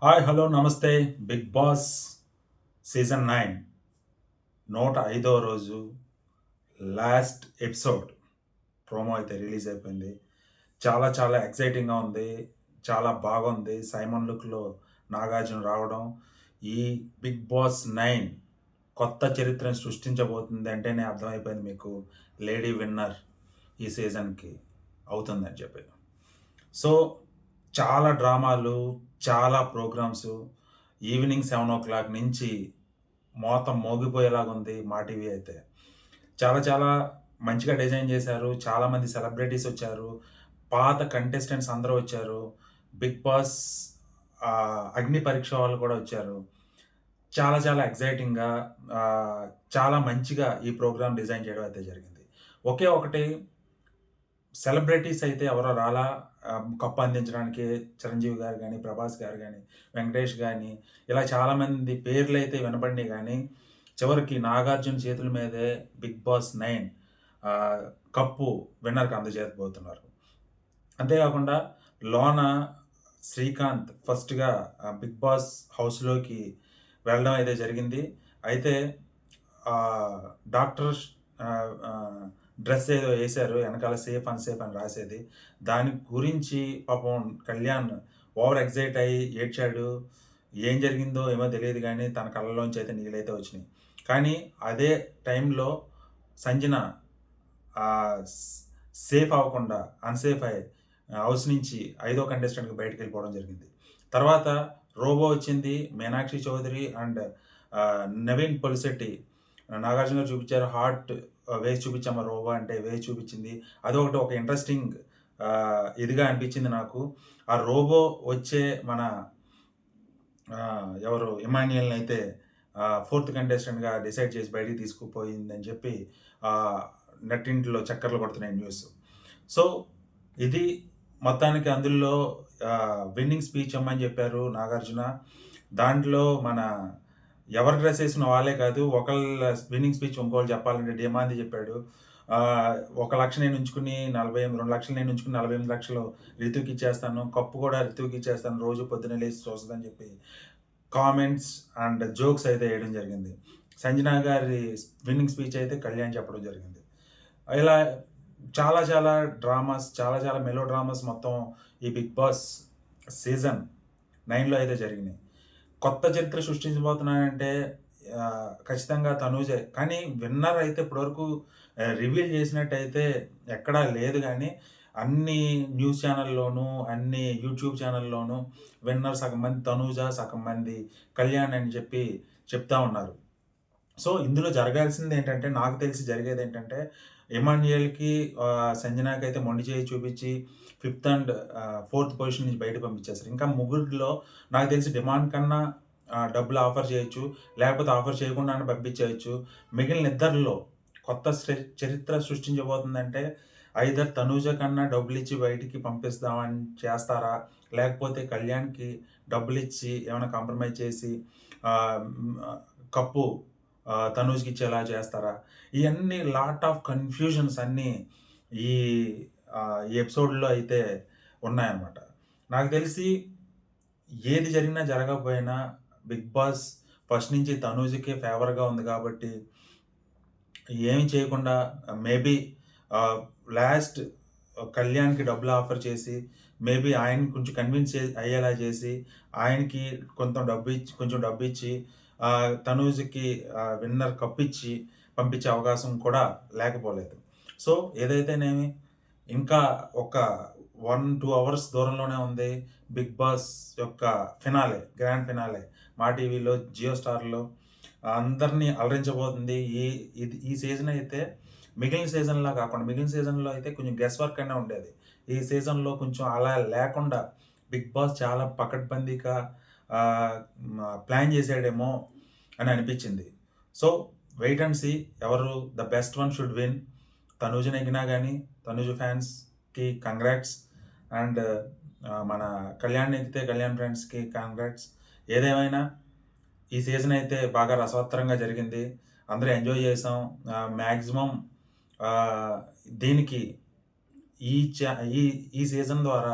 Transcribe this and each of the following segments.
Hi hello నమస్తే. Big boss season 9 105వ రోజు last episode promo అయితే రిలీజ్ అయిపోయింది. చాలా చాలా ఎక్సైటింగ్‌గా ఉంది. చాలా బాగుంది. సైమన్ లుక్‌లో నాగార్జున రావడం. ఈ బిగ్ బాస్ 9 కొత్త చరిత్రను సృష్టించబోతుంది అంటేనే అర్థమైపోయింది మీకు లేడీ విన్నర్ ఈ సీజన్‌కి అవుతుందని చెప్పి. సో, చాలా డ్రామాలు, చాలా ప్రోగ్రామ్సు ఈవినింగ్ 7:00 నుంచి మోత మోగిపోయేలాగుంది మా టీవీ అయితే. చాలా చాలా మంచిగా డిజైన్ చేశారు. చాలామంది సెలబ్రిటీస్ వచ్చారు. పాత కంటెస్టెంట్స్ అందరూ వచ్చారు. బిగ్ బాస్ 'అగ్ని పరీక్ష' వాళ్ళు కూడా వచ్చారు. చాలా చాలా ఎక్సైటింగ్‌గా చాలా మంచిగా ఈ ప్రోగ్రామ్ డిజైన్ చేయడం అయితే జరిగింది. ఒకే ఒకటి సెలబ్రిటీస్ అయితే ఎవరో రాలా. కప్ అందించడానికి 'చిరంజీవి' గారు గాని, 'ప్రభాస్' గారు గాని, 'వెంకటేష్' గాని ఇలా చాలామంది పేర్లయితే వినపడినియి గానీ, చివరికి 'నాగార్జున' చేతుల మీదే 'బిగ్ బాస్ 9' కప్పు విన్నర్‌కి అందజేయబోతున్నారు. అంతేకాకుండా లోన శ్రీకాంత్ ఫస్ట్‌గా 'బిగ్ బాస్' హౌస్‌లోకి వెళ్ళడం అయితే జరిగింది. అయితే డాక్టర్ ఆహ్, ఆహ్, డ్రెస్ ఏదో ఏశారు. ఎనకాల సేఫ్, అన్‌సేఫ్ అని రాసేది. దాని గురించి పాపం కళ్యాణ్ ఓవర్ ఎక్సైట్ అయ్యి ఏడ్చాడు. ఏం జరిగిందో ఏమో తెలీదు గానీ, తన కళ్ళలోంచి అయితే నీళ్ళైతే వచ్చినియి. కానీ అదే టైంలో సంజన స్ సేఫ్ అవ్వకుండా అన్‌సేఫ్ అయ్యి హౌస్ నుంచి ఐదో కంటెస్టెంట్‌గా బయటికెళ్ళిపోవడం జరిగింది. తర్వాత రోబో వచ్చింది. మీనాక్షి చౌదరి అండ్ నవీన్ పొలిశెట్టి నాగార్జున గారు చూపిచ్చారు. హార్ట్ వేసి చూపిచ్చమ్మా రోబో అంటే వేసి చూపిచ్చింది. అదొకటి ఒక ఇంట్రెస్టింగ్ ఇదిగా అనిపిచ్చింది నాకు. ఆ రోబో వచ్చే మన ఎవరు ఇమాన్యుయల్‌నైతే ఫోర్త్ కంటెస్టెంట్‌గా డిసైడ్ చేసి బయటికి తీసుకుపోయిందని చెప్పి ఆహ్, నెట్టింట్లో చక్కర్లు కొడుతున్నాయి న్యూస్. సో, ఇది మొత్తానికి అందులో విన్నింగ్ స్పీచ్ ఇమ్మని చెప్పారు నాగార్జున. దాంట్లో మన ఎవరు డ్రెస్ ఏసిన వాళ్ళే కాదు, ఒకళ్ళ విన్నింగ్ స్పీచ్ ఇంకోళ్ళు చెప్పాలంటే డీమాంది చెప్పాడు. 1,00,000 నేను ఉంచుకుని 48 2,00,000 నేను ఉంచుకుని 48,00,000 రితుకి ఇచ్చేస్తాను. కప్పు కూడా రితుకి ఇచ్చేస్తాను. రోజు పొద్దున్నే లేసి చూస్తదని చెప్పి కామెంట్స్ అండ్ జోక్స్ అయితే ఏయడం జరిగింది. సంజన గారి విన్నింగ్ స్పీచ్ అయితే కళ్యాణ్ చెప్పడం జరిగింది. ఇలా చాలా చాలా డ్రామాస్, చాలా చాలా మెలో డ్రామాస్ మొత్తం ఈ 'బిగ్ బాస్' సీజన్ 9లో అయితే జరిగినాయి. కొత్త చరిత్ర సృష్టించబోతున్నానంటే ఖచ్చితంగా తనూజే. కానీ విన్నర్ అయితే ఇప్పటివరకు రివీల్ చేసినట్టయితే ఎక్కడా లేదు గానీ, అన్ని న్యూస్ ఛానల్‌లోనూ, అన్ని యూట్యూబ్ ఛానల్‌లోనూ విన్నర్ సగం మంది తనూజ, సగం మంది కళ్యాణ్ అని చెప్పి చెప్తా ఉన్నారు. సో, ఇందులో జరగాల్సిందేంటంటే, నాకు తెలిసి జరిగేదేంటంటే, ఇమాన్యుయల్‌కి సంజనాకైతే మొండి చేయి చూపిచ్చి, ఫిఫ్త్ అండ్ ఫోర్త్ పొజిషన్ నుంచి బయటకి పంపించేసారు. ఇంకా ముగ్గురిలో నాకు తెలిసి డిమాండ్ కన్నా డబ్బులు ఆఫర్ చేయొచ్చు. లేకపోతే ఆఫర్ చేయకుండానే పంపించేయొచ్చు. మిగిలిన ఇద్దరిలో కొత్త చరిత్ర సృష్టించబోతుందంటే, ఐదర్ తనూజ కన్నా డబ్బులిచ్చి బయటికి పంపిస్తామని చేస్తారా? లేకపోతే కళ్యాణ్‌కి డబ్బులిచ్చి ఏమైనా కాంప్రమైజ్ చేసి కప్పు తనూజ్‌కిచ్చేలా చేస్తారా? ఇయన్నీ లాట్ ఆఫ్ కన్‌ఫ్యూజన్స్ అన్నీ ఈ ఈ ఎపిసోడ్‌లో అయితే ఉన్నాయన్నమాట. నాకు తెలిసి ఏది జరిగినా జరగకపోయినా 'బిగ్ బాస్' ఫస్ట్ నుంచి తనూజ్‌కే ఫేవర్‌గా ఉంది కాబట్టి ఏమి చేయకుండా మేబీ లాస్ట్ కళ్యాణ్‌కి డబ్బులు ఆఫర్ చేసి, మేబీ ఆయన్ని కొంచెం కన్విన్స్ అయ్యేలా చేసి, ఆయనకి కొంచెం డబ్బిచ్చి తనూజ్‌కి విన్నర్ కప్పిచ్చి పంపించే అవకాశం కూడా లేకపోలేదు. సో, ఏదైతేనేమి ఇంకా ఒక 1, 2 అవర్స్ దూరంలోనే ఉంది 'బిగ్ బాస్' యొక్క గ్రాండ్ ఫినాలే. మా టీవీలో, జియో స్టార్‌లో అందరిని అలరించబోతుంది. ఈ సీజన్ అయితే మిగిలిన సీజన్‌లా కాకుండా మిగిలిన సీజన్‌లో అయితే కొంచెం గెస్ వర్క్ అనే ఉండేది. ఈ సీజన్‌లో కొంచెం అలా లేకుండా 'బిగ్ బాస్' చాలా పకడ్బందీగా ఆహ్, ప్లాన్ చేసాడేమో అని అనిపించింది. సో, వెయిట్ అండ్ సీ ఎవరు the best one should win. Tanuja నెగ్గినా గాని, తనూజ ఫ్యాన్స్‌కి కంగ్రాట్స్ అండ్ మన కళ్యాణ్ నెగ్గితే కళ్యాణ్ ఫ్రెండ్స్‌కి కంగ్రాట్స్. ఏదేమైనా ఈ సీజన్ అయితే బాగా రసవత్తరంగా జరిగింది. అందరూ ఎంజాయ్ చేసాం. మాక్సిమం దీనికి ఈ చ ఈ ఈ సీజన్ ద్వారా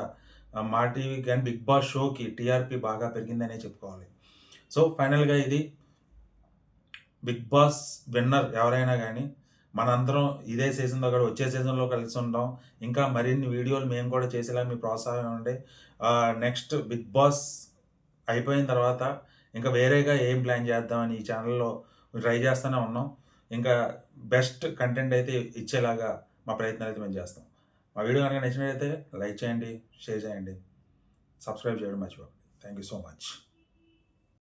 మా టీవీకి గాని 'బిగ్ బాస్' షోకి టీఆర్‌పీ బాగా పెరిగిందనే చెప్పుకోవాలి. సో, ఫైనల్‌గా ఇది 'బిగ్ బాస్' విన్నర్ ఎవరైనా గానీ, మనందరం ఇదే సీజన్‌లో కాదు వచ్చే సీజన్‌లో కలిసుందాం. ఇంకా మరిన్ని వీడియోలు మేము కూడా చేసేలా మీ ప్రోత్సాహం ఇవ్వండి. నెక్స్ట్ 'బిగ్ బాస్' అయిపోయిన తర్వాత ఇంకా వేరేగా ఏం ప్లాన్ చేద్దామని ఈ ఛానెల్‌లో ట్రై చేస్తూనే ఉన్నాం. ఇంకా బెస్ట్ కంటెంట్ అయితే ఇచ్చేలాగా మా ప్రయత్నాలైతే మేము చేస్తాం. మా వీడియో గనుక నచ్చినట్లయితే లైక్ చేయండి, షేర్ చేయండి, సబ్స్క్రైబ్ చేయడం మర్చిపోకండి. Thank you so much.